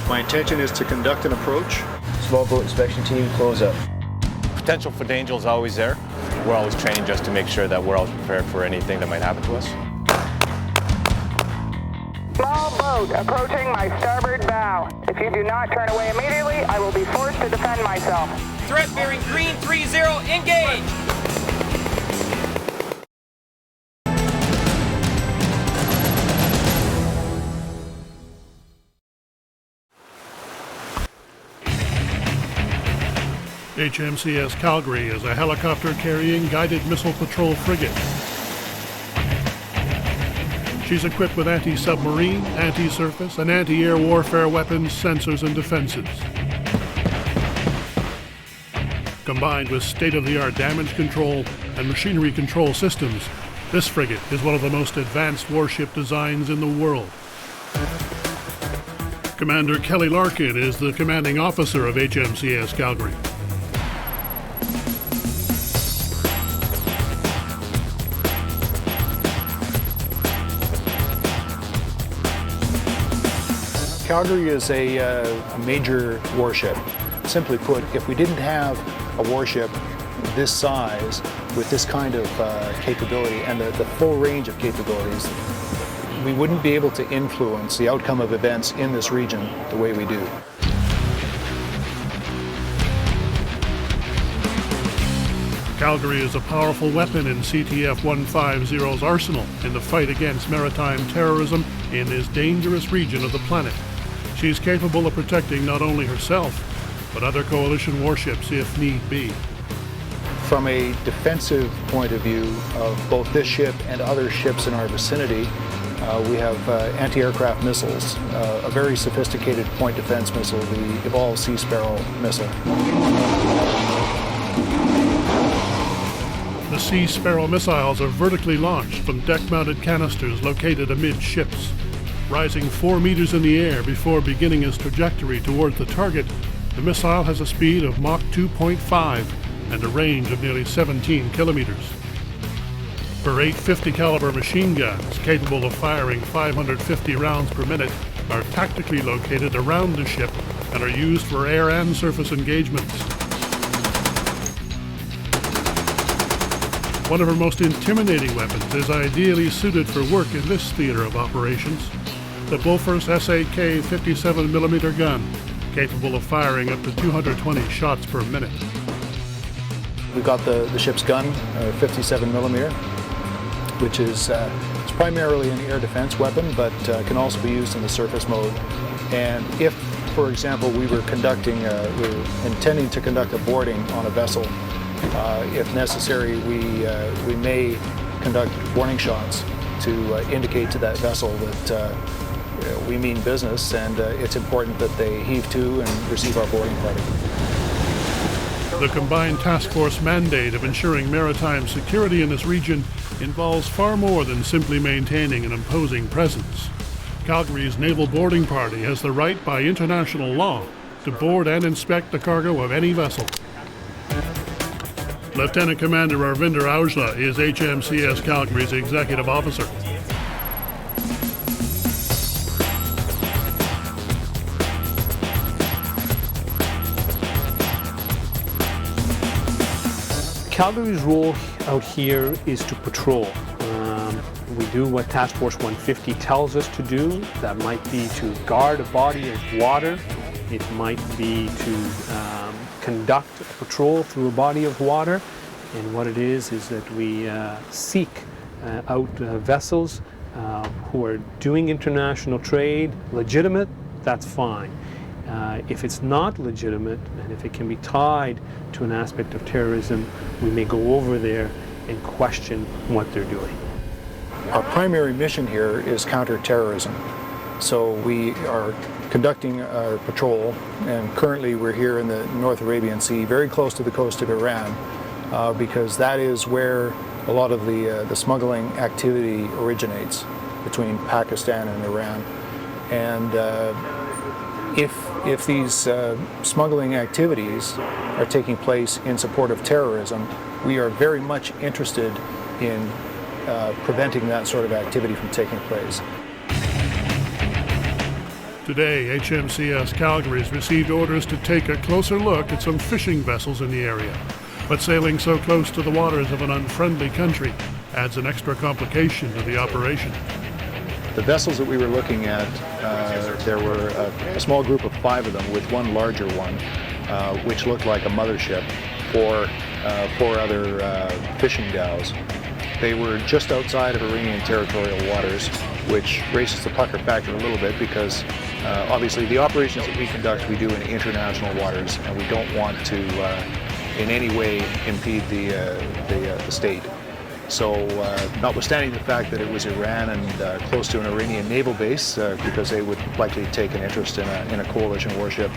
My intention is to conduct an approach. Small boat inspection team, close up. Potential for danger is always there. We're always trained just to make sure that we're always prepared for anything that might happen to us. Small boat approaching my starboard bow. If you do not turn away immediately, I will be forced to defend myself. Threat bearing green 30, engage! HMCS Calgary is a helicopter-carrying guided missile patrol frigate. She's equipped with anti-submarine, anti-surface, and anti-air warfare weapons, sensors, and defenses. Combined with state-of-the-art damage control and machinery control systems, this frigate is one of the most advanced warship designs in the world. Commander Kelly Larkin is the commanding officer of HMCS Calgary. Calgary is a major warship. Simply put, if we didn't have a warship this size with this kind of capability and the full range of capabilities, we wouldn't be able to influence the outcome of events in this region the way we do. Calgary is a powerful weapon in CTF 150's arsenal in the fight against maritime terrorism in this dangerous region of the planet. She's capable of protecting not only herself, but other coalition warships if need be. From a defensive point of view of both this ship and other ships in our vicinity, we have anti-aircraft missiles, a very sophisticated point defense missile, the Evolved Sea Sparrow missile. The Sea Sparrow missiles are vertically launched from deck-mounted canisters located amidships. Rising 4 meters in the air before beginning its trajectory towards the target, the missile has a speed of Mach 2.5 and a range of nearly 17 kilometers. Her 850 caliber machine guns, capable of firing 550 rounds per minute, are tactically located around the ship and are used for air and surface engagements. One of her most intimidating weapons is ideally suited for work in this theater of operations. The Bofors SAK 57mm gun, capable of firing up to 220 shots per minute. We've got the ship's gun, 57mm, which is it's primarily an air defense weapon, but can also be used in the surface mode. And if, for example, we were intending to conduct a boarding on a vessel, if necessary, we may conduct warning shots to indicate to that vessel that we mean business, and it's important that they heave to and receive our boarding party. The combined task force mandate of ensuring maritime security in this region involves far more than simply maintaining an imposing presence. Calgary's naval boarding party has the right by international law to board and inspect the cargo of any vessel. Lieutenant Commander Arvinder Aujla is HMCS Calgary's executive officer. Calgary's role out here is to patrol. We do what Task Force 150 tells us to do. That might be to guard a body of water. It might be to conduct a patrol through a body of water. And what it is that we seek out vessels who are doing international trade, legitimate, that's fine. If it's not legitimate, and if it can be tied to an aspect of terrorism, we may go over there and question what they're doing. Our primary mission here is counter-terrorism. So we are conducting our patrol, and currently we're here in the North Arabian Sea, very close to the coast of Iran, because that is where a lot of the smuggling activity originates between Pakistan and Iran. And if these smuggling activities are taking place in support of terrorism, we are very much interested in preventing that sort of activity from taking place. Today, HMCS Calgary has received orders to take a closer look at some fishing vessels in the area. But sailing so close to the waters of an unfriendly country adds an extra complication to the operation. The vessels that we were looking at, there were a small group of 5 of them with one larger one, which looked like a mothership for 4 other fishing dhows. They were just outside of Iranian territorial waters, which raises the pucker factor a little bit because obviously the operations that we conduct, we do in international waters, and we don't want to in any way impede the state. So notwithstanding the fact that it was Iran and close to an Iranian naval base, because they would likely take an interest in a coalition warship,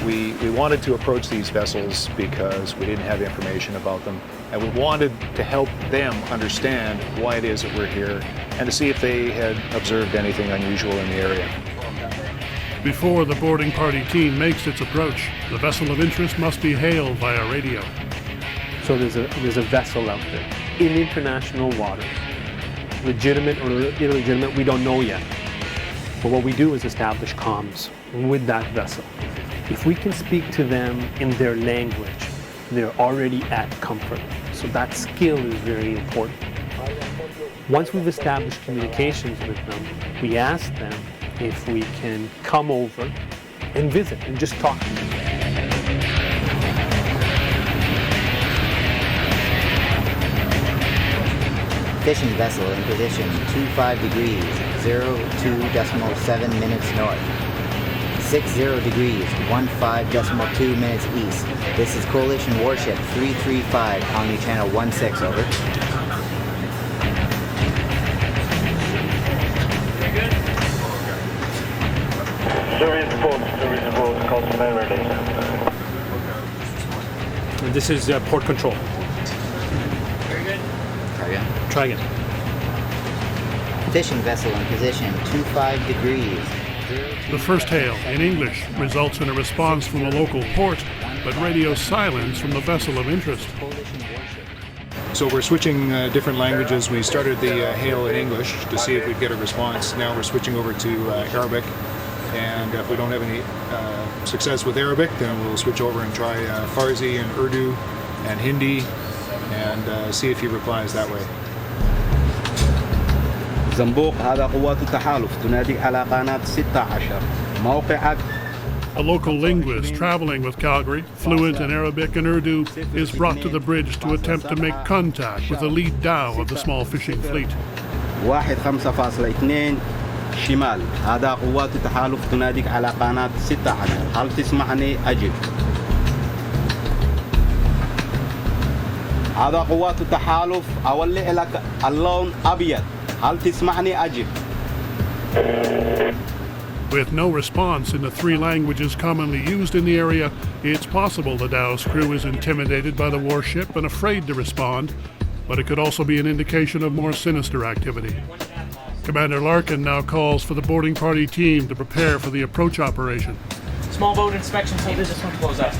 we wanted to approach these vessels because we didn't have information about them, and we wanted to help them understand why it is that we're here and to see if they had observed anything unusual in the area. Before the boarding party team makes its approach, the vessel of interest must be hailed via radio. So there's a vessel out there in international waters. Legitimate or illegitimate, we don't know yet. But what we do is establish comms with that vessel. If we can speak to them in their language, they're already at comfort. So that skill is very important. Once we've established communications with them, we ask them if we can come over and visit and just talk to them. Fishing vessel in position 25 degrees, 02.7 minutes north. 60 degrees, 15.2 minutes east. This is Coalition Warship 335, Colony Channel 16, over. This is port control. Try again. Fishing vessel in position 25 degrees. The first hail, in English, results in a response from the local port, but radio silence from the vessel of interest. So we're switching different languages. We started the hail in English to see if we'd get a response. Now we're switching over to Arabic, and if we don't have any success with Arabic, then we'll switch over and try Farsi and Urdu and Hindi and see if he replies that way. زنبوق هذا قوات التحالف تنادي على قناة 16 موقعك. A local linguist traveling with Calgary, fluent in Arabic and Urdu, is brought to the bridge to attempt to make contact with the lead dhow of the small fishing fleet. 15.2 شمال هذا قوات التحالف تناديك على قناة 16 هل تسمعني أجب. هذا قوات التحالف أولي لك اللون أبيض هل تسمعني أجب. With no response in the 3 languages commonly used in the area, it's possible the dhow's crew is intimidated by the warship and afraid to respond, but it could also be an indication of more sinister activity. Commander Larkin now calls for the boarding party team to prepare for the approach operation. Small boat inspection team, this one close up.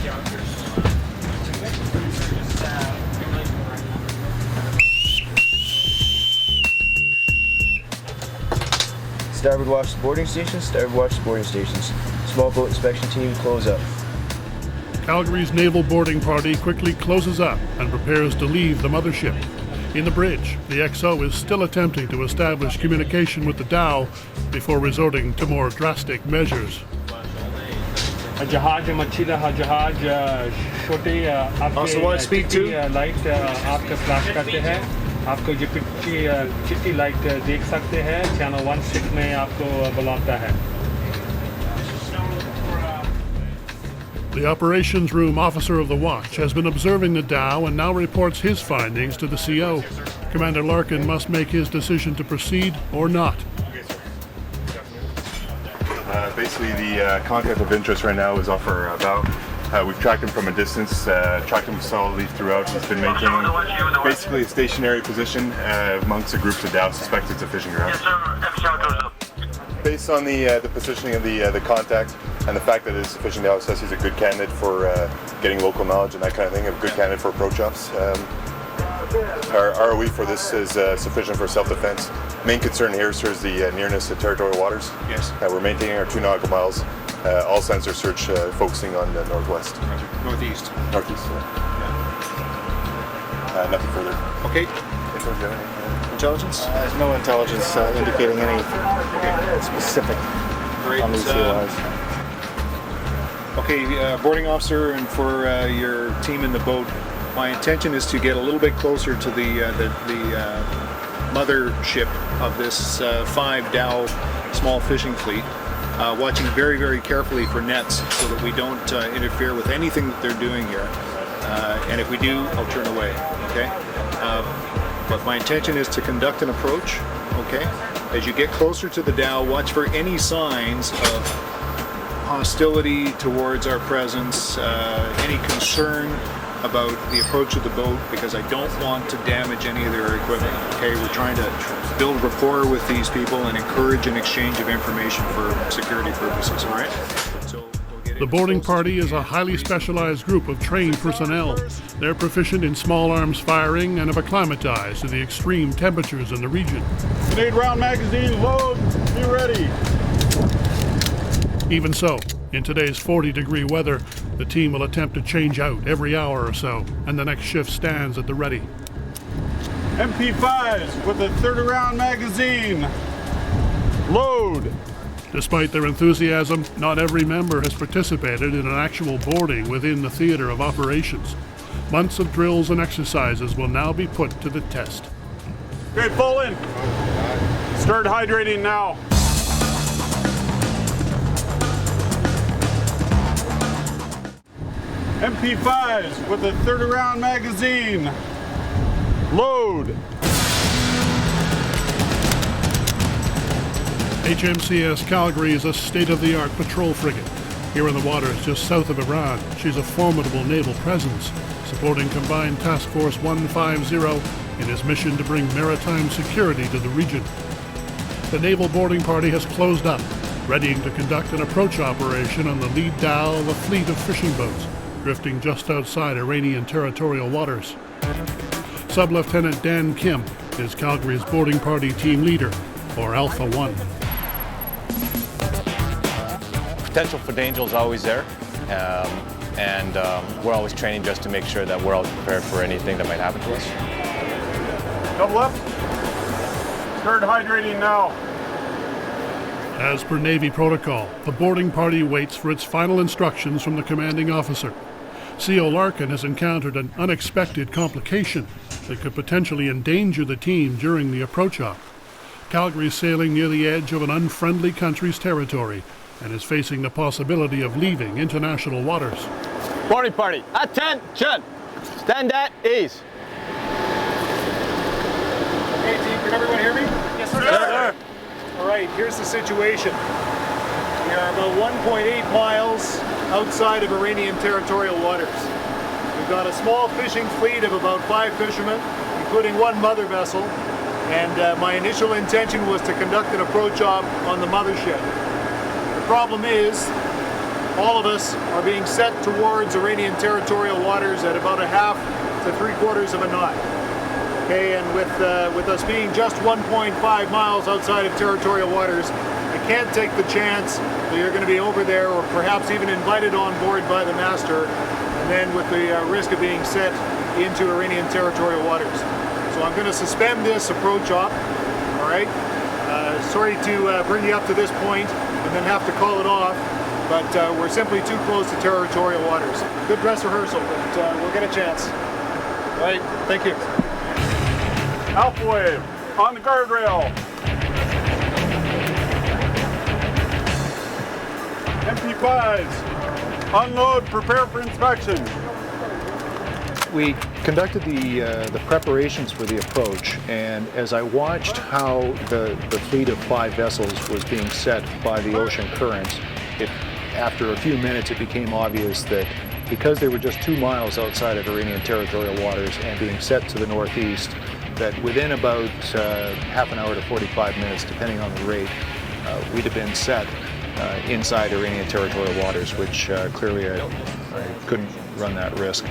Starboard watch the boarding stations, starboard watch the boarding stations. Small boat inspection team, close up. Calgary's naval boarding party quickly closes up and prepares to leave the mothership. In the bridge, the XO is still attempting to establish communication with the dhow before resorting to more drastic measures. Also want to speak to? आपको जो चिट्ठी light देख सकते हैं channel 16 में आपको बुलाता है. The operations room officer of the watch has been observing the dhow and now reports his findings to the CO. Commander Larkin must make his decision to proceed or not. Basically, the contact of interest right now is off our bow. We've tracked him from a distance, tracked him solidly throughout. He's been maintaining basically a stationary position amongst a group of dhows suspected to fishing ground. Based on the positioning of the contact and the fact that his fishing dhow says he's a good candidate for getting local knowledge and that kind of thing, a good candidate for approach ops, Our ROE for this is sufficient for self-defense. Main concern here, sir, is the nearness to territorial waters. Yes. We're maintaining our 2 nautical miles. All sensor search focusing on the northwest. Northeast. Northeast, nothing further. Okay. Intelligence? There's no intelligence indicating any specific on these COIs. Okay, boarding officer, and for your team in the boat, my intention is to get a little bit closer to the mother ship of this 5 dhow small fishing fleet, watching very, very carefully for nets so that we don't interfere with anything that they're doing here. And if we do, I'll turn away, okay? But my intention is to conduct an approach, okay? As you get closer to the dhow, watch for any signs of hostility towards our presence, any concern about the approach of the boat, because I don't want to damage any of their equipment, okay? We're trying to build rapport with these people and encourage an exchange of information for security purposes, all right? The boarding party is a highly specialized group of trained personnel. They're proficient in small arms firing and have acclimatized to the extreme temperatures in the region. Grenade round magazine, load, be ready. Even so, in today's 40-degree weather, the team will attempt to change out every hour or so, and the next shift stands at the ready. MP5s with a 30-round magazine, load. Despite their enthusiasm, not every member has participated in an actual boarding within the theater of operations. Months of drills and exercises will now be put to the test. Okay, pull in. Start hydrating now. MP5s with a 30-round magazine, load. HMCS Calgary is a state-of-the-art patrol frigate. Here in the waters just south of Iran, she's a formidable naval presence, supporting Combined Task Force 150 in its mission to bring maritime security to the region. The naval boarding party has closed up, readying to conduct an approach operation on the lead dhow of a fleet of fishing boats, drifting just outside Iranian territorial waters. Sub-Lieutenant Dan Kim is Calgary's boarding party team leader, or Alpha 1. Potential for danger is always there, and we're always training just to make sure that we're always prepared for anything that might happen to us. Double up. Start hydrating now. As per Navy protocol, the boarding party waits for its final instructions from the commanding officer. CO Larkin has encountered an unexpected complication that could potentially endanger the team during the approach op. Calgary is sailing near the edge of an unfriendly country's territory and is facing the possibility of leaving international waters. Boarding party, attention! Stand at ease. Okay, team, can everyone hear me? Yes, sir. Yes, sir. All right, here's the situation. We are about 1.8 miles outside of Iranian territorial waters. We've got a small fishing fleet of about 5 fishermen, including 1 mother vessel, and my initial intention was to conduct an approach op on the mothership. The problem is, all of us are being set towards Iranian territorial waters at about 1/2 to 3/4 of a knot. Okay, and with us being just 1.5 miles outside of territorial waters, I can't take the chance that you're going to be over there, or perhaps even invited on board by the master, and then with the risk of being set into Iranian territorial waters. So I'm going to suspend this approach op, all right? Sorry to bring you up to this point and then have to call it off, but we're simply too close to territorial waters. Good dress rehearsal, but we'll get a chance. All right, thank you. Alpha wave, on the guardrail. MP5s, unload, prepare for inspection. We conducted the preparations for the approach, and as I watched how the fleet of 5 vessels was being set by the ocean currents, after a few minutes it became obvious that because they were just 2 miles outside of Iranian territorial waters and being set to the northeast, that within about half an hour to 45 minutes, depending on the rate, we'd have been set inside Iranian territorial waters, which clearly I couldn't run that risk.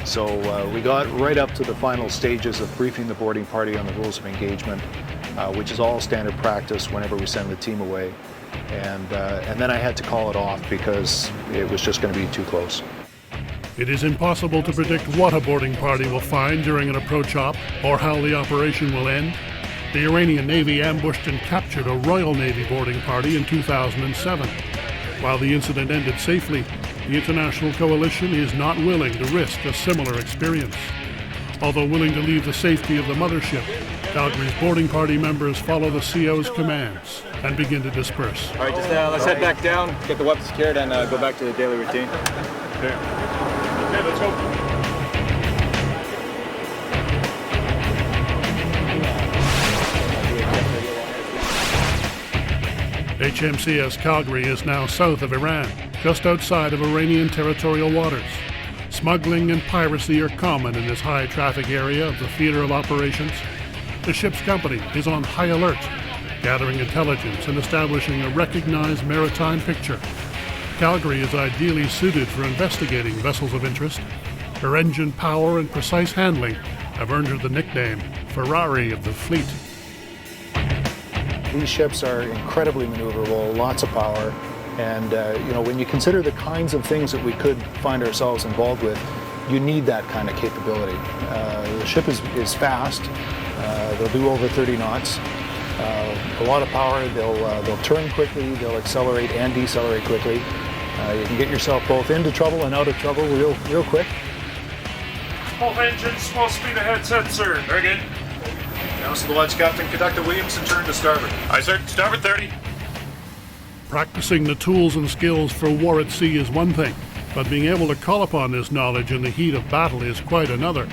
So we got right up to the final stages of briefing the boarding party on the rules of engagement, which is all standard practice whenever we send the team away. And then I had to call it off because it was just going to be too close. It is impossible to predict what a boarding party will find during an approach op or how the operation will end. The Iranian Navy ambushed and captured a Royal Navy boarding party in 2007. While the incident ended safely, the international coalition is not willing to risk a similar experience. Although willing to leave the safety of the mothership, Calgary's boarding party members follow the CO's commands and begin to disperse. All right, just let's head back down, get the weapons secured, and go back to the daily routine. Okay, let's go. HMCS Calgary is now south of Iran, just outside of Iranian territorial waters. Smuggling and piracy are common in this high-traffic area of the theater of operations. The ship's company is on high alert, gathering intelligence and establishing a recognized maritime picture. Calgary is ideally suited for investigating vessels of interest. Her engine power and precise handling have earned her the nickname Ferrari of the Fleet. These ships are incredibly maneuverable, lots of power, and when you consider the kinds of things that we could find ourselves involved with, you need that kind of capability. The ship is fast. They'll do over 30 knots. A lot of power. They'll turn quickly. They'll accelerate and decelerate quickly. You can get yourself both into trouble and out of trouble real quick. Both engines full speed ahead, set, sir. Very good. Now to the launch captain, conduct a Williamson turn to starboard. Aye, sir. Starboard 30. Practicing the tools and skills for war at sea is one thing, but being able to call upon this knowledge in the heat of battle is quite another.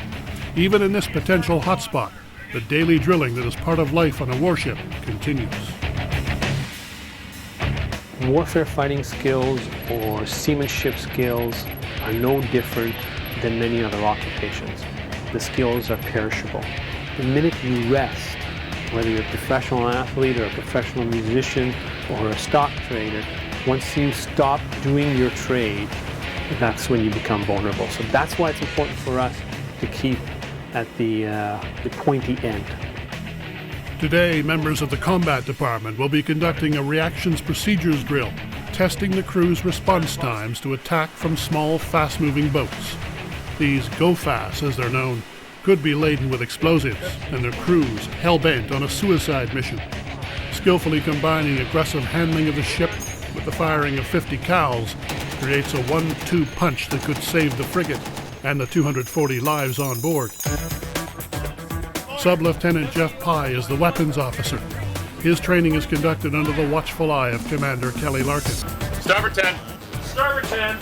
Even in this potential hotspot, the daily drilling that is part of life on a warship continues. Warfare fighting skills or seamanship skills are no different than many other occupations. The skills are perishable. The minute you rest, whether you're a professional athlete or a professional musician or a stock trader, once you stop doing your trade, that's when you become vulnerable. So that's why it's important for us to keep at the pointy end. Today, members of the Combat Department will be conducting a reactions procedures drill, testing the crew's response times to attack from small, fast-moving boats. These go-fast, as they're known, could be laden with explosives, and their crews hell-bent on a suicide mission. Skillfully combining aggressive handling of the ship with the firing of 50 cals creates a 1-2 punch that could save the frigate and the 240 lives on board. Sub-Lieutenant Jeff Pye is the weapons officer. His training is conducted under the watchful eye of Commander Kelly Larkin. Starboard 10. Starboard 10.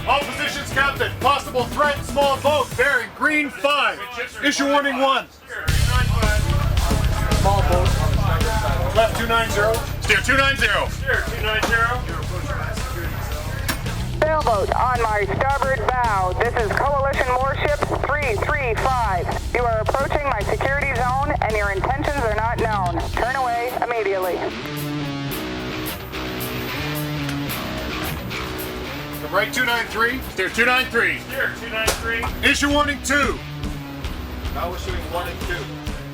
All positions, Captain. Possible threat, small boat, bearing green 5. Issue warning 1. Small boat. Left 290. Steer 290. Steer 290. Sailboat on my starboard bow. This is Coalition Warship 335. You are approaching my security zone and your intentions are not known. Turn away immediately. Right 293. Steer 293. Steer 293. Issue warning 2. Now issuing 1 and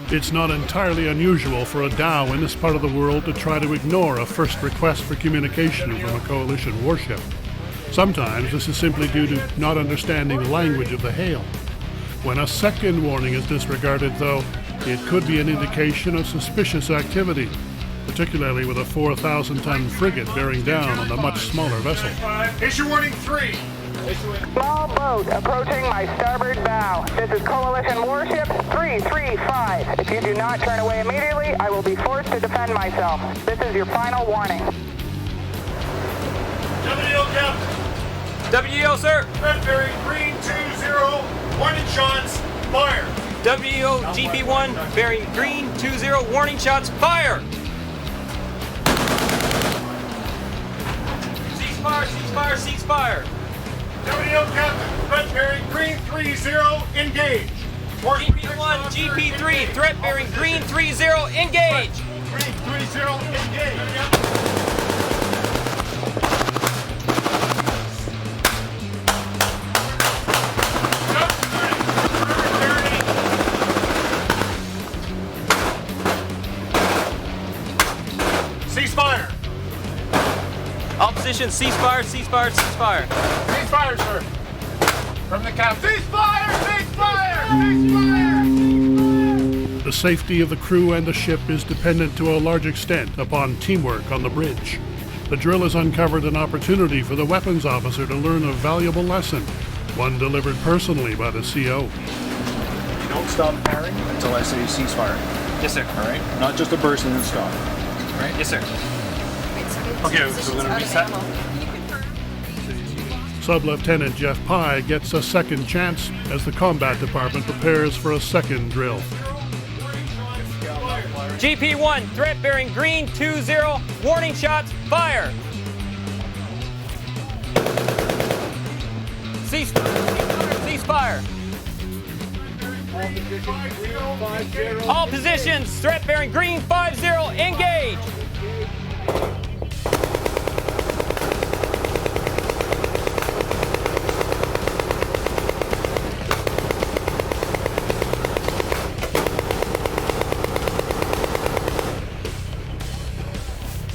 2. It's not entirely unusual for a dhow in this part of the world to try to ignore a first request for communication from a coalition warship. Sometimes this is simply due to not understanding the language of the hail. When a second warning is disregarded, though, it could be an indication of suspicious activity, particularly with a 4,000-ton frigate bearing down on a much smaller vessel. Issue warning 3. Small boat approaching my starboard bow. This is Coalition Warship 335. If you do not turn away immediately, I will be forced to defend myself. This is your final warning. WO Captain. WO, sir. Red bearing green 20. Warning shots. Fire. WO GP1 bearing green 20. Warning shots. Fire. Ceasefire. Ceasefire. Ceasefire. WO Captain. Red bearing green 30. Engage. GP1 GP3 threat bearing green 30. Engage. Green 30. Engage. position, ceasefire, ceasefire, ceasefire. Ceasefire, sir. From the captain. Ceasefire! Ceasefire! Ceasefire! The safety of the crew and the ship is dependent to a large extent upon teamwork on the bridge. The drill has uncovered an opportunity for the weapons officer to learn a valuable lesson, one delivered personally by the CO. Don't stop firing until I say ceasefire. Yes, sir. All right? Not just a burst and then stop. All right? Yes, sir. Okay, so we're going to reset. Sub-Lieutenant Jeff Pye gets a second chance as the combat department prepares for a second drill. GP1, threat bearing green 20, warning shots, fire. Ceasefire. All positions, threat bearing green 50, engage.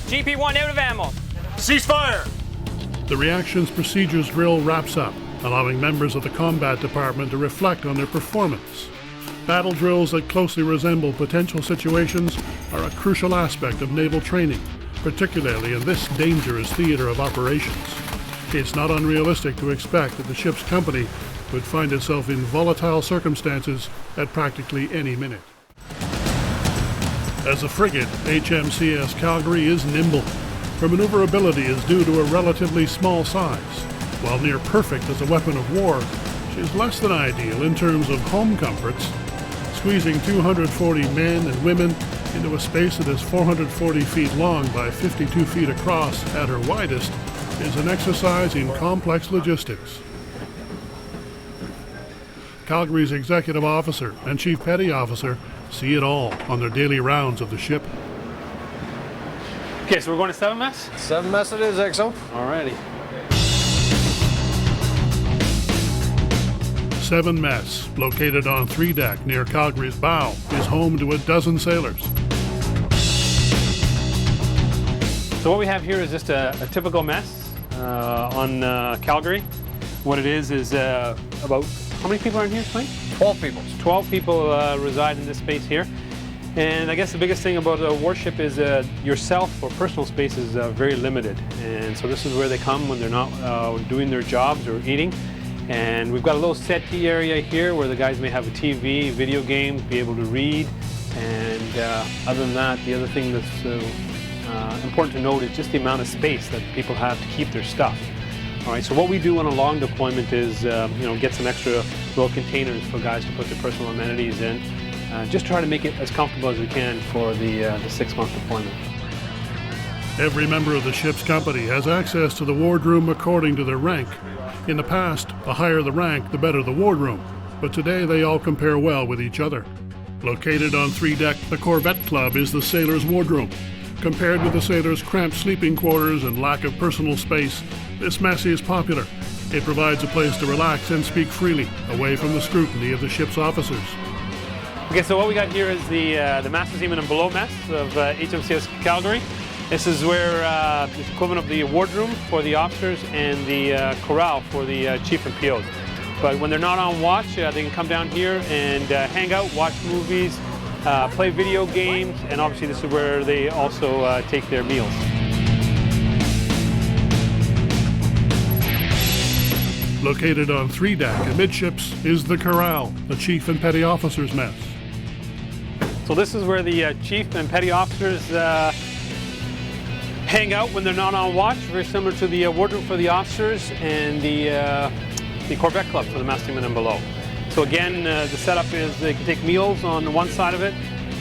GP1 out of ammo. Ceasefire! The reactions procedures drill wraps up, allowing members of the combat department to reflect on their performance. Battle drills that closely resemble potential situations are a crucial aspect of naval training, particularly in this dangerous theater of operations. It's not unrealistic to expect that the ship's company would find itself in volatile circumstances at practically any minute. As a frigate, HMCS Calgary is nimble. Her maneuverability is due to a relatively small size. While near perfect as a weapon of war, she is less than ideal in terms of home comforts. Squeezing 240 men and women into a space that is 440 feet long by 52 feet across at her widest is an exercise in complex logistics. Calgary's executive officer and chief petty officer see it all on their daily rounds of the ship. Okay, so we're going to 7 mess? 7 mess it is, XO. Alrighty. 7 Mess, located on 3 deck near Calgary's bow, is home to a dozen sailors. So what we have here is just a typical mess on Calgary. What it is about, how many people are in here, Mike? 12 people. 12 people reside in this space here. And I guess the biggest thing about a warship is yourself or personal space is very limited. And so this is where they come when they're not doing their jobs or eating. And we've got a little settee area here where the guys may have a TV, video games, be able to read. And other than that, the other thing that's important to note is just the amount of space that people have to keep their stuff. All right, so what we do on a long deployment is, get some extra little containers for guys to put their personal amenities in. Just try to make it as comfortable as we can for the 6-month deployment. Every member of the ship's company has access to the wardroom according to their rank. In the past, the higher the rank, the better the wardroom, but today they all compare well with each other. Located on 3 deck, the Corvette Club is the sailor's wardroom. Compared with the sailors' cramped sleeping quarters and lack of personal space, this mess is popular. It provides a place to relax and speak freely, away from the scrutiny of the ship's officers. Okay, so what we got here is the Master Seaman and Below mess of HMCS Calgary. This is where it's equivalent of the wardroom for the officers and the corral for the chief and POs. But when they're not on watch, they can come down here and hang out, watch movies, play video games, and obviously this is where they also take their meals. Located on 3 deck amidships is the corral, the chief and petty officers' mess. So this is where the chief and petty officers hang out when they're not on watch, very similar to the wardroom for the officers and the Corvette Club for the Master Seaman and Below. So again, the setup is they can take meals on one side of it,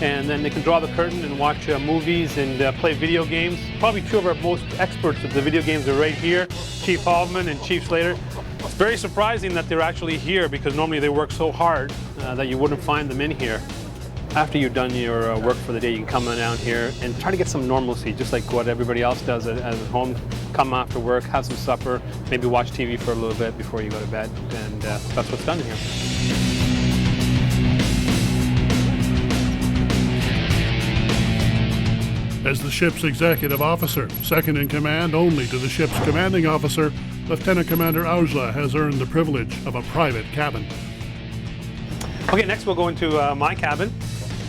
and then they can draw the curtain and watch movies and play video games. Probably 2 of our most experts of the video games are right here, Chief Haldeman and Chief Slater. It's very surprising that they're actually here because normally they work so hard that you wouldn't find them in here. After you've done your work for the day, you can come on down here and try to get some normalcy, just like what everybody else does at home. Come after work, have some supper, maybe watch TV for a little bit before you go to bed, and that's what's done here. As the ship's executive officer, second in command only to the ship's commanding officer, Lieutenant Commander Aujla has earned the privilege of a private cabin. Okay, next we'll go into my cabin,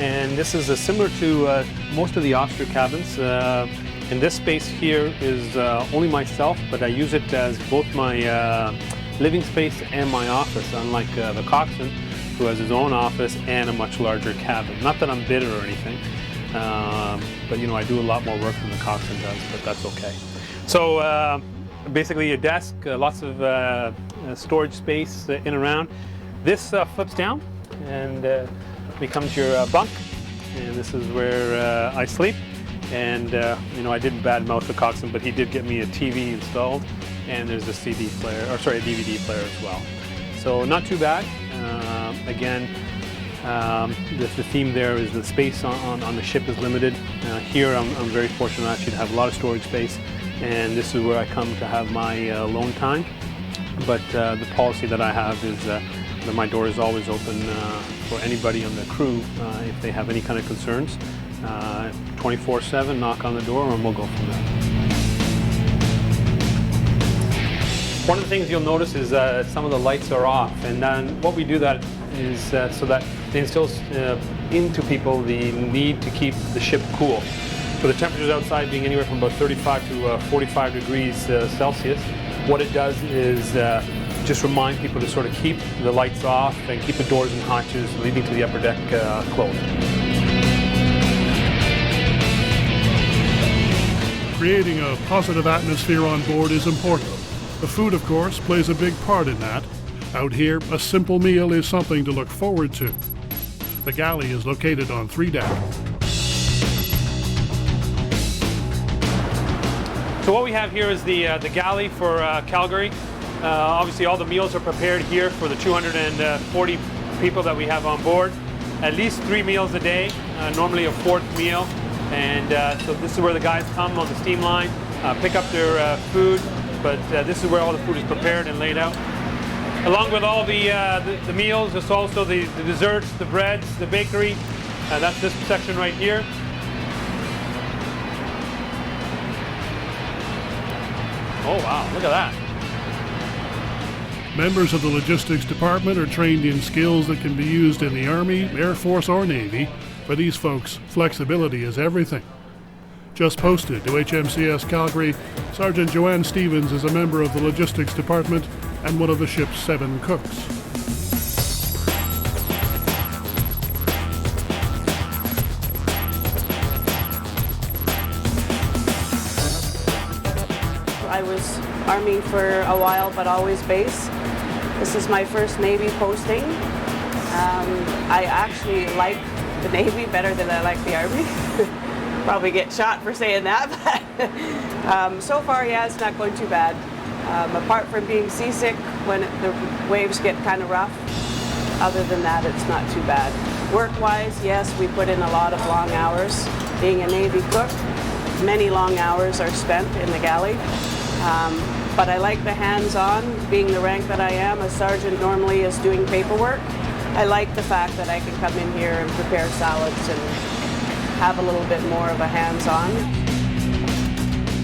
and this is similar to most of the officer cabins. And this space here is only myself, but I use it as both my living space and my office, unlike the coxswain, who has his own office and a much larger cabin. Not that I'm bitter or anything, but you know, I do a lot more work than the coxswain does, but that's okay. So basically a desk, lots of storage space in and around. This flips down and becomes your bunk, and this is where I sleep. And you know, I didn't badmouth the coxswain, but he did get me a TV installed, and there's a CD player, or sorry, a DVD player as well. So not too bad. Again, the theme there is the space on the ship is limited. Here I'm very fortunate actually to have a lot of storage space, and this is where I come to have my alone time. But the policy that I have is that my door is always open for anybody on the crew if they have any kind of concerns. 24/7, knock on the door, and we'll go from there. One of the things you'll notice is some of the lights are off, and then what we do that is so that it instills into people the need to keep the ship cool. So the temperatures outside being anywhere from about 35 to 45 degrees Celsius, what it does is just remind people to sort of keep the lights off and keep the doors and hatches leading to the upper deck closed. Creating a positive atmosphere on board is important. The food, of course, plays a big part in that. Out here, a simple meal is something to look forward to. The galley is located on 3 deck. So what we have here is the galley for Calgary. Obviously all the meals are prepared here for the 240 people that we have on board. At least 3 meals a day, normally a 4th meal. And so this is where the guys come on the steam line, pick up their food, but this is where all the food is prepared and laid out. Along with all the meals, there's also the desserts, the breads, the bakery. That's this section right here. Oh wow, look at that. Members of the logistics department are trained in skills that can be used in the Army, Air Force, or Navy. For these folks, flexibility is everything. Just posted to HMCS Calgary, Sergeant Joanne Stevens is a member of the logistics department and one of the ship's 7 cooks. I was Army for a while, but always base. This is my first Navy posting. I actually like the Navy better than I like the Army. Probably get shot for saying that, but so far, yeah, it's not going too bad. Apart from being seasick when the waves get kind of rough, other than that, it's not too bad. Work-wise, yes, we put in a lot of long hours. Being a Navy cook, many long hours are spent in the galley. But I like the hands-on. Being the rank that I am, a sergeant normally is doing paperwork. I like the fact that I can come in here and prepare salads and have a little bit more of a hands-on.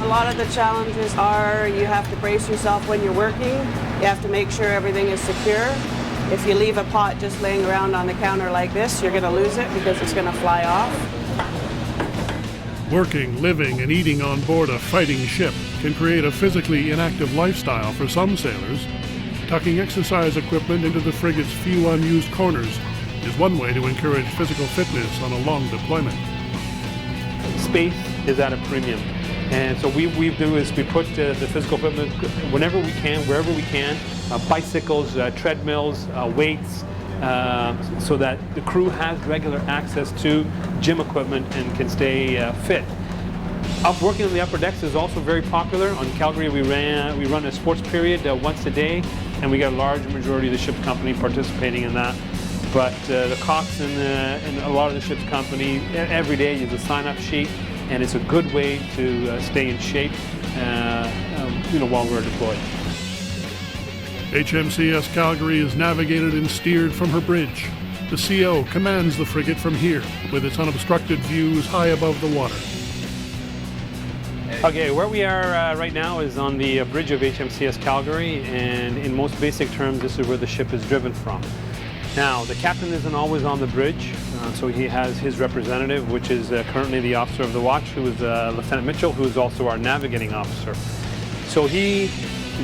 A lot of the challenges are you have to brace yourself when you're working. You have to make sure everything is secure. If you leave a pot just laying around on the counter like this, you're going to lose it because it's going to fly off. Working, living, and eating on board a fighting ship can create a physically inactive lifestyle for some sailors. Tucking exercise equipment into the frigate's few unused corners is one way to encourage physical fitness on a long deployment. Space is at a premium. And so what we do is we put the physical equipment whenever we can, wherever we can, bicycles, treadmills, weights, so that the crew has regular access to gym equipment and can stay fit. Working on the upper decks is also very popular. On Calgary, we run a sports period once a day, and we got a large majority of the ship's company participating in that. But the coxswain and a lot of the ship's company, every day is a sign-up sheet, and it's a good way to stay in shape, while we're deployed. HMCS Calgary is navigated and steered from her bridge. The CO commands the frigate from here, with its unobstructed views high above the water. Okay, where we are right now is on the bridge of HMCS Calgary, and in most basic terms, this is where the ship is driven from. Now, the captain isn't always on the bridge, so he has his representative, which is currently the officer of the watch, who is Lieutenant Mitchell, who is also our navigating officer. So he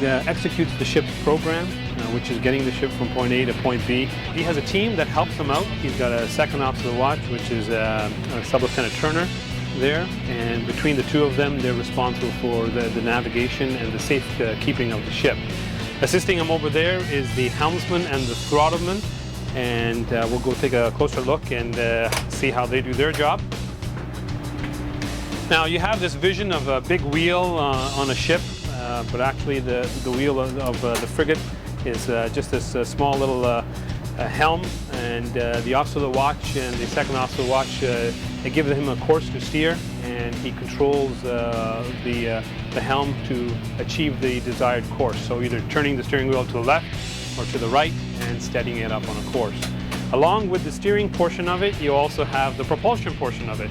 executes the ship's program, which is getting the ship from point A to point B. He has a team that helps him out. He's got a second officer of the watch, which is Sub-Lieutenant Turner there, and between the two of them, they're responsible for the navigation and the safe keeping of the ship. Assisting him over there is the helmsman and the throttleman, and we'll go take a closer look and see how they do their job. Now, you have this vision of a big wheel on a ship, but actually the wheel of the frigate is just this small little helm, and the officer of the watch and the second officer of the watch, they give him a course to steer, and he controls the helm to achieve the desired course. So either turning the steering wheel to the left or to the right and steadying it up on a course. Along with the steering portion of it, you also have the propulsion portion of it.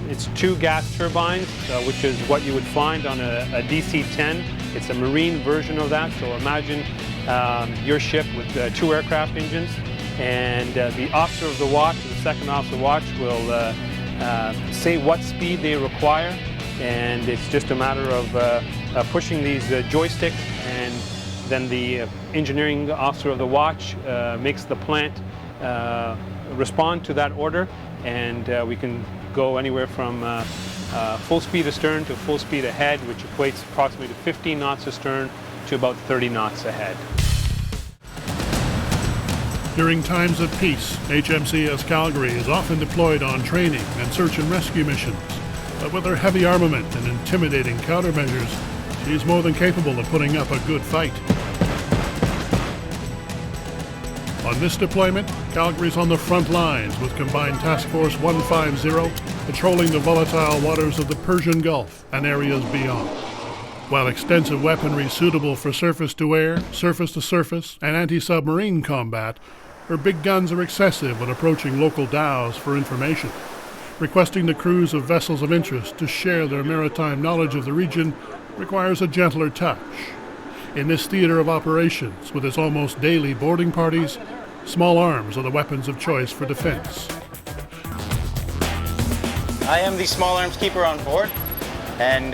It's two gas turbines, which is what you would find on a DC-10. It's a marine version of that, so imagine your ship with two aircraft engines, and the officer of the watch, the second officer of the watch, will say what speed they require, and it's just a matter of pushing these joysticks, and then the engineering officer of the watch makes the plant respond to that order, and we can go anywhere from full speed astern to full speed ahead, which equates approximately to 15 knots astern to about 30 knots ahead. During times of peace, HMCS Calgary is often deployed on training and search and rescue missions. But with her heavy armament and intimidating countermeasures, she's more than capable of putting up a good fight. On this deployment, Calgary's on the front lines with Combined Task Force 150 patrolling the volatile waters of the Persian Gulf and areas beyond. While extensive weaponry suitable for surface-to-air, surface-to-surface, and anti-submarine combat, her big guns are excessive when approaching local dhows for information. Requesting the crews of vessels of interest to share their maritime knowledge of the region requires a gentler touch. In this theater of operations, with its almost daily boarding parties, small arms are the weapons of choice for defense. I am the small arms keeper on board, and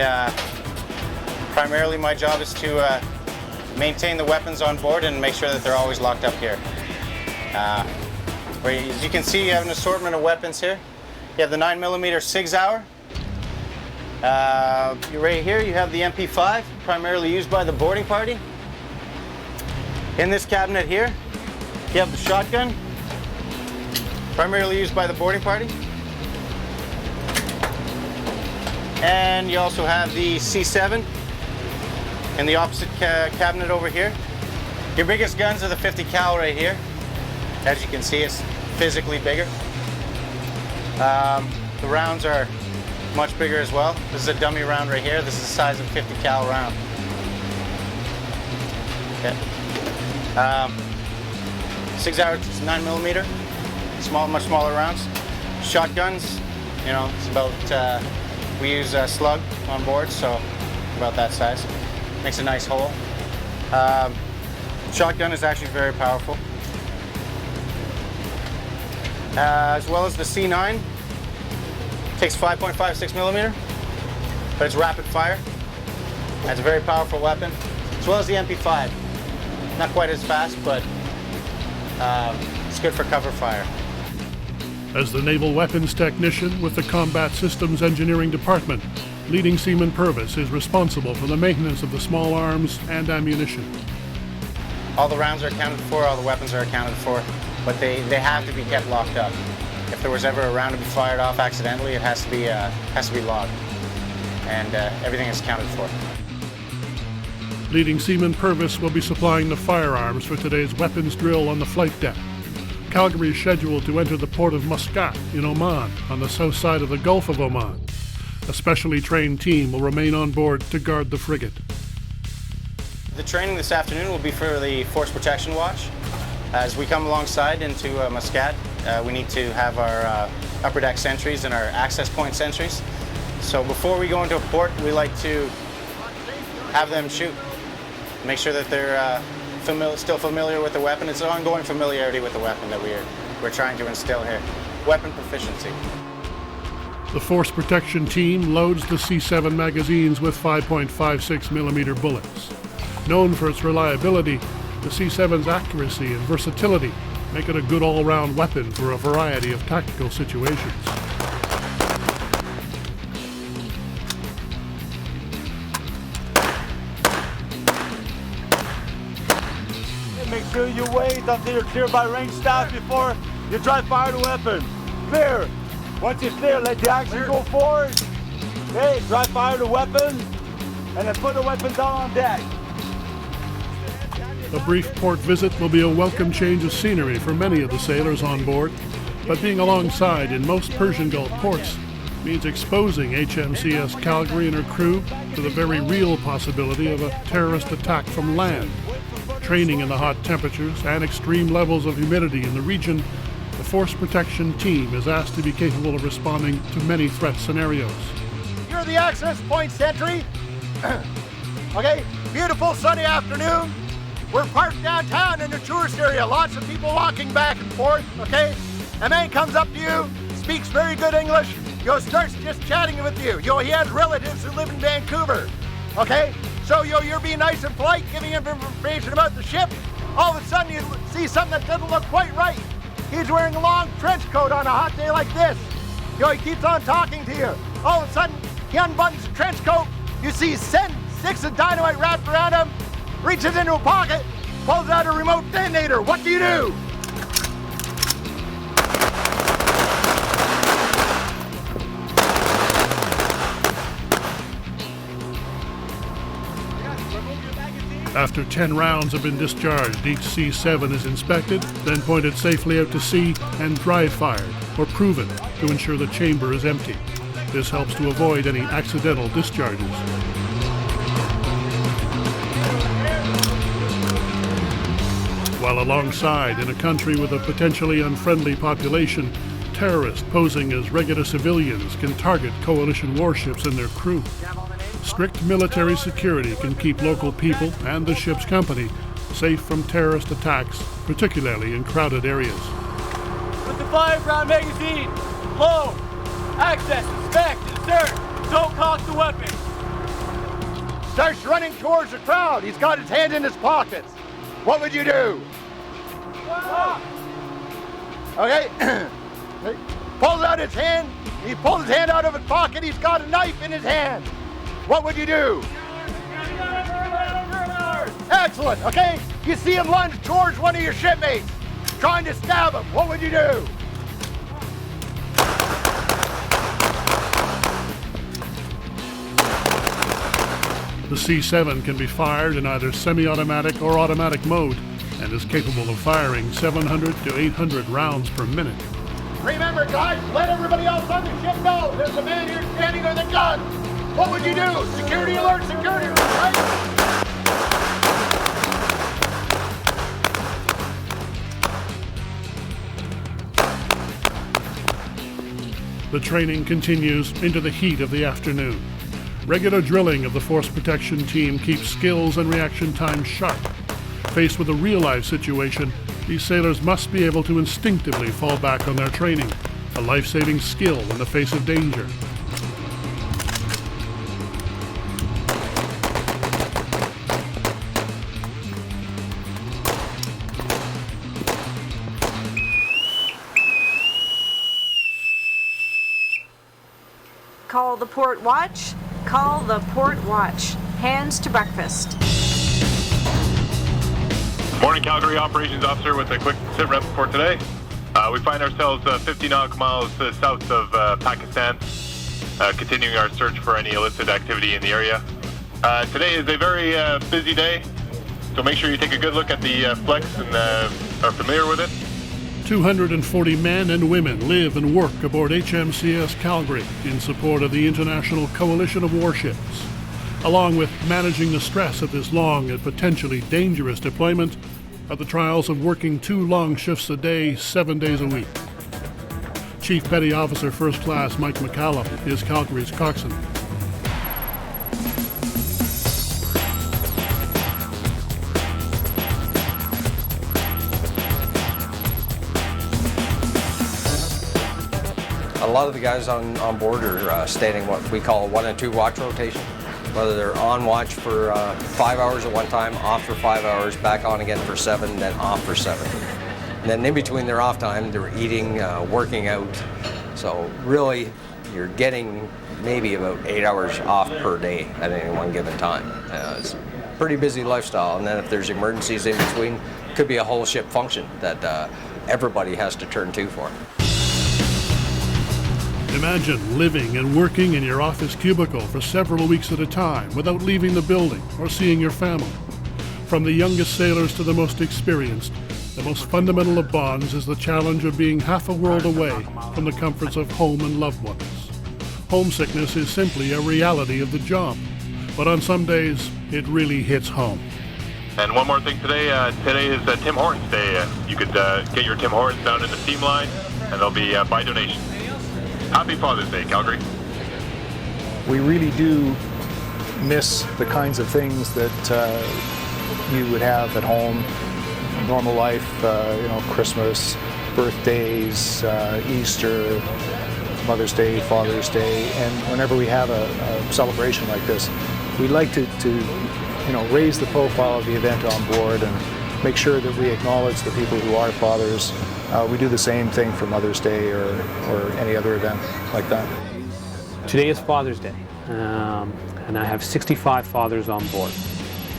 primarily my job is to maintain the weapons on board and make sure that they're always locked up here. As you can see, you have an assortment of weapons here. You have the 9mm SIG Sauer. Right here you have the MP5, primarily used by the boarding party. In this cabinet here, you have the shotgun, primarily used by the boarding party. And you also have the C7 in the opposite cabinet over here. Your biggest guns are the 50 cal right here. As you can see, it's physically bigger. The rounds are much bigger as well. This is a dummy round right here. This is the size of a 50 cal round. Okay. 6 hour 9mm, much smaller rounds. Shotguns, you know, it's about, we use a slug on board, so about that size. Makes a nice hole. Shotgun is actually very powerful. As well as the C9. Takes 5.56mm, but it's rapid fire. That's a very powerful weapon. As well as the MP5. Not quite as fast, but it's good for cover fire. As the Naval Weapons Technician with the Combat Systems Engineering Department, Leading Seaman Purvis is responsible for the maintenance of the small arms and ammunition. All the rounds are accounted for, all the weapons are accounted for, but they have to be kept locked up. If there was ever a round to be fired off accidentally, it has to be logged, and everything is accounted for. Leading Seaman Purvis will be supplying the firearms for today's weapons drill on the flight deck. Calgary is scheduled to enter the port of Muscat in Oman, on the south side of the Gulf of Oman. A specially trained team will remain on board to guard the frigate. The training this afternoon will be for the Force Protection Watch. As we come alongside into Muscat, we need to have our upper deck sentries and our access point sentries So before we go into a port, we like to have them shoot. Make sure that they're still familiar with the weapon. It's ongoing familiarity with the weapon that we're trying to instill here. Weapon proficiency. The Force Protection team loads the C7 magazines with 5.56 millimeter bullets. Known for its reliability, the C7's accuracy and versatility make it a good all-round weapon for a variety of tactical situations. Make sure you wait until you're cleared by range staff before you try to fire the weapon. Clear. Once you're clear, let the action go forward. Okay, dry fire the weapon, and then put the weapon down on deck. A brief port visit will be a welcome change of scenery for many of the sailors on board, but being alongside in most Persian Gulf ports means exposing HMCS Calgary and her crew to the very real possibility of a terrorist attack from land. Training in the hot temperatures and extreme levels of humidity in the region, the Force Protection team is asked to be capable of responding to many threat scenarios. You're the access point sentry. Okay, beautiful sunny afternoon. We're parked downtown in the tourist area. Lots of people walking back and forth, okay? A man comes up to you, speaks very good English, starts just chatting with you. He has relatives who live in Vancouver, okay? So you're being nice and polite, giving him information about the ship. All of a sudden you see something that doesn't look quite right. He's wearing a long trench coat on a hot day like this. He keeps on talking to you. All of a sudden, he unbuttons the trench coat. You see sticks of dynamite wrapped around him, reaches into a pocket, pulls out a remote detonator. What do you do? After 10 rounds have been discharged, each C7 is inspected, then pointed safely out to sea and dry fired or proven to ensure the chamber is empty. This helps to avoid any accidental discharges. While alongside, in a country with a potentially unfriendly population, terrorists posing as regular civilians can target coalition warships and their crew. Strict military security can keep local people and the ship's company safe from terrorist attacks, particularly in crowded areas. With the 5-round magazine, load, access, inspect, insert, don't cock the weapon. Starts running towards the crowd. He's got his hand in his pockets. What would you do? Okay, pulls out his hand. He pulls his hand out of his pocket. He's got a knife in his hand. What would you do? Excellent, okay? You see him lunge towards one of your shipmates, trying to stab him. What would you do? The C7 can be fired in either semi-automatic or automatic mode and is capable of firing 700 to 800 rounds per minute. Remember, guys, let everybody else on the ship know there's a man here standing with a gun. What would you do? Security alert, security alert, right? The training continues into the heat of the afternoon. Regular drilling of the Force Protection team keeps skills and reaction time sharp. Faced with a real-life situation, these sailors must be able to instinctively fall back on their training, a life-saving skill in the face of danger. Call the port watch. Call the port watch. Hands to breakfast. Morning, Calgary Operations Officer with a quick sit rep for today. We find ourselves 50 nautical miles south of Pakistan, continuing our search for any illicit activity in the area. Today is a very busy day, so make sure you take a good look at the flex and are familiar with it. 240 men and women live and work aboard HMCS Calgary in support of the International Coalition of Warships. Along with managing the stress of this long and potentially dangerous deployment are the trials of working 2 long shifts a day, 7 days a week. Chief Petty Officer First Class Mike McCallum is Calgary's coxswain. A lot of the guys on board are staying what we call a 1 and 2 watch rotation. Whether they're on watch for 5 hours at one time, off for 5 hours, back on again for 7, then off for 7. And then in between their off time, they're eating, working out. So really, you're getting maybe about 8 hours off per day at any one given time. It's a pretty busy lifestyle. And then if there's emergencies in between, it could be a whole ship function that everybody has to turn to for. Imagine living and working in your office cubicle for several weeks at a time without leaving the building or seeing your family. From the youngest sailors to the most experienced, the most fundamental of bonds is the challenge of being half a world away from the comforts of home and loved ones. Homesickness is simply a reality of the job, but on some days it really hits home. And one more thing today. Today is Tim Hortons Day. You could get your Tim Hortons down in the steam line, and they'll be by donation. Happy Father's Day, Calgary. We really do miss the kinds of things that you would have at home, normal life, Christmas, birthdays, Easter, Mother's Day, Father's Day, and whenever we have a celebration like this, we like to raise the profile of the event on board and make sure that we acknowledge the people who are fathers. We do the same thing for Mother's Day or any other event like that. Today is Father's Day, and I have 65 fathers on board.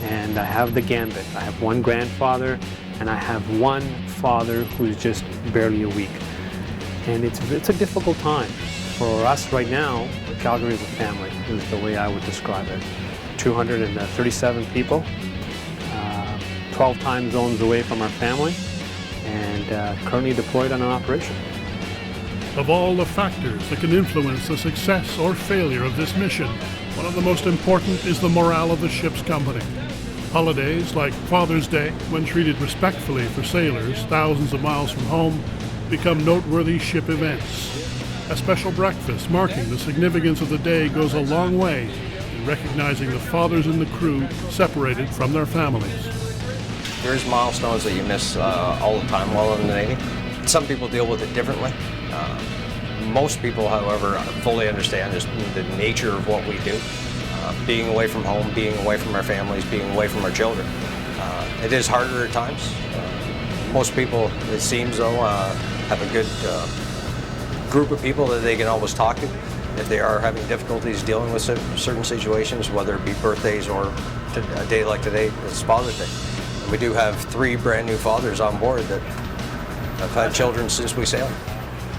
And I have the gambit. I have one grandfather, and I have one father who's just barely a week. And it's a difficult time. For us right now, Calgary is a family, is the way I would describe it. 237 people, 12 time zones away from our family, and currently deployed on an operation. Of all the factors that can influence the success or failure of this mission, one of the most important is the morale of the ship's company. Holidays like Father's Day, when treated respectfully for sailors thousands of miles from home, become noteworthy ship events. A special breakfast marking the significance of the day goes a long way in recognizing the fathers in the crew separated from their families. There's milestones that you miss all the time while in the Navy. Some people deal with it differently. Most people, however, fully understand just the nature of what we do. Being away from home, being away from our families, being away from our children. It is harder at times. Most people, it seems though, have a good group of people that they can always talk to if they are having difficulties dealing with certain situations, whether it be birthdays or a day like today, it's Father's Day. And we do have 3 brand new fathers on board that have had children since we sailed.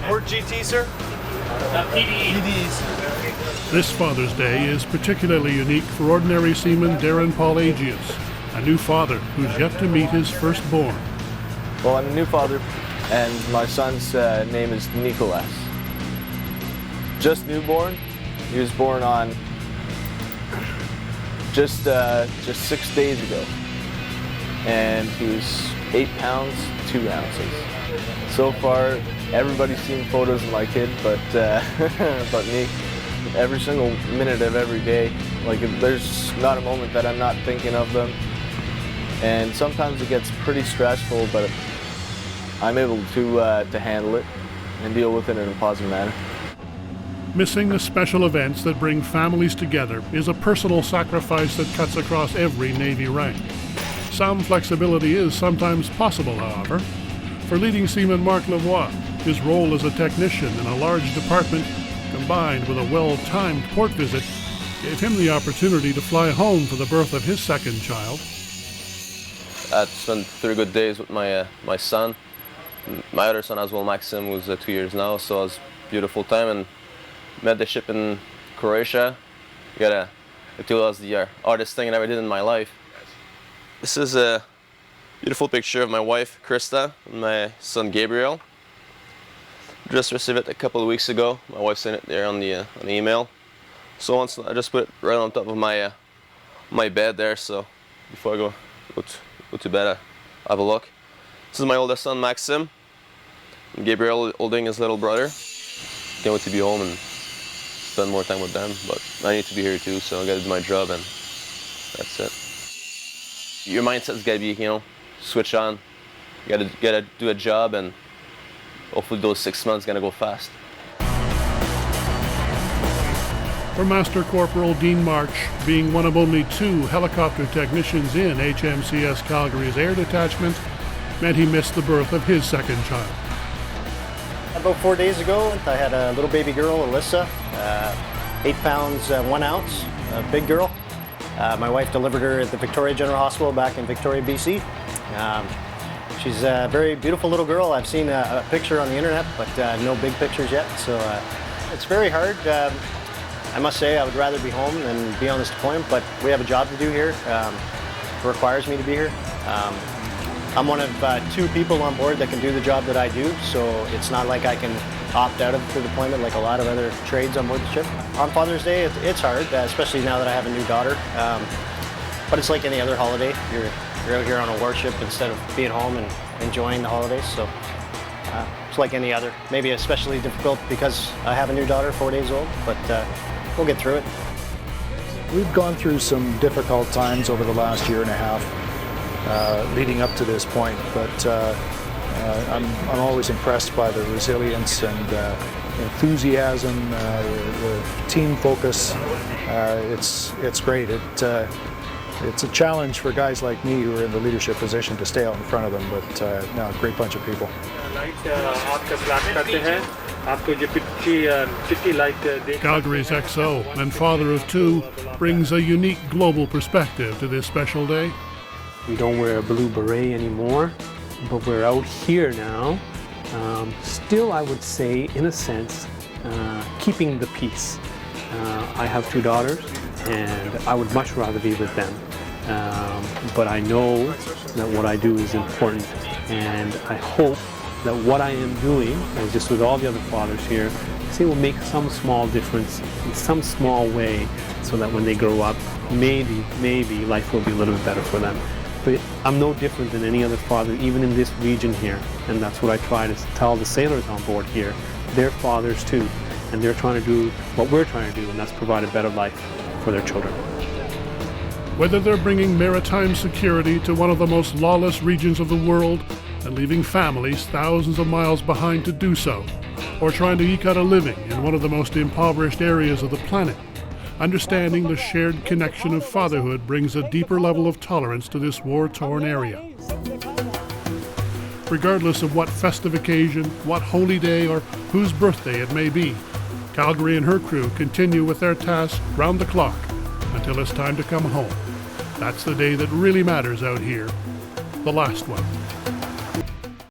We're GT, sir? PDs. This Father's Day is particularly unique for ordinary seaman Darren Paul Agius, a new father who's yet to meet his firstborn. Well, I'm a new father, and my son's name is Nicholas. Just newborn. He was born on just 6 days ago, and he was 8 pounds 2 ounces. So far, everybody's seen photos of my kid, but me. Every single minute of every day, there's not a moment that I'm not thinking of them. And sometimes it gets pretty stressful, but I'm able to handle it and deal with it in a positive manner. Missing the special events that bring families together is a personal sacrifice that cuts across every Navy rank. Some flexibility is sometimes possible, however. For leading seaman Mark Lavoie, his role as a technician in a large department, combined with a well-timed port visit, gave him the opportunity to fly home for the birth of his second child. I spent 3 good days with my son, my other son as well, Maxim, who's 2 years now, so it was a beautiful time, and met the ship in Croatia. It was the hardest thing I ever did in my life. This is a beautiful picture of my wife, Krista, and my son, Gabriel. Just received it a couple of weeks ago. My wife sent it there on the email. So once I just put it right on top of my bed there, so before I go to bed, I have a look. This is my oldest son, Maxim, and Gabriel holding his little brother. can't wait to be home and spend more time with them. But I need to be here too, so I got to do my job, and that's it. Your mindset's got to be, you know, switch on. You got to do a job, and hopefully those 6 months gonna go fast. For Master Corporal Dean March, being one of only 2 helicopter technicians in HMCS Calgary's air detachment meant he missed the birth of his second child. About 4 days ago, I had a little baby girl, Alyssa, 8 pounds, 1 ounce, a big girl. My wife delivered her at the Victoria General Hospital back in Victoria, BC. She's a very beautiful little girl. I've seen a picture on the internet, but no big pictures yet, so it's very hard. I must say I would rather be home than be on this deployment, but we have a job to do here. It requires me to be here. I'm one of 2 people on board that can do the job that I do, so it's not like I can opt out of the deployment like a lot of other trades on board the ship. On Father's Day, it's hard, especially now that I have a new daughter. But it's like any other holiday. You're out here on a warship instead of being home and enjoying the holidays, so it's like any other. Maybe especially difficult because I have a new daughter, 4 days old, but we'll get through it. We've gone through some difficult times over the last year and a half leading up to this point, but I'm always impressed by the resilience and enthusiasm, the team focus. It's great. It's a challenge for guys like me who are in the leadership position to stay out in front of them, but no, a great bunch of people. Calgary's XO and father of 2 brings a unique global perspective to this special day. We don't wear a blue beret anymore, but we're out here now. Still, I would say, in a sense, keeping the peace. I have 2 daughters, and I would much rather be with them. But I know that what I do is important, and I hope that what I am doing, and just with all the other fathers here, it will make some small difference in some small way, so that when they grow up, maybe life will be a little bit better for them. But I'm no different than any other father, even in this region here, and that's what I try to tell the sailors on board here. They're fathers too, and they're trying to do what we're trying to do, and that's provide a better life for their children. Whether they're bringing maritime security to one of the most lawless regions of the world and leaving families thousands of miles behind to do so, or trying to eke out a living in one of the most impoverished areas of the planet, understanding the shared connection of fatherhood brings a deeper level of tolerance to this war-torn area. Regardless of what festive occasion, what holy day, or whose birthday it may be, Calgary and her crew continue with their task round the clock until it's time to come home. That's the day that really matters out here, the last one.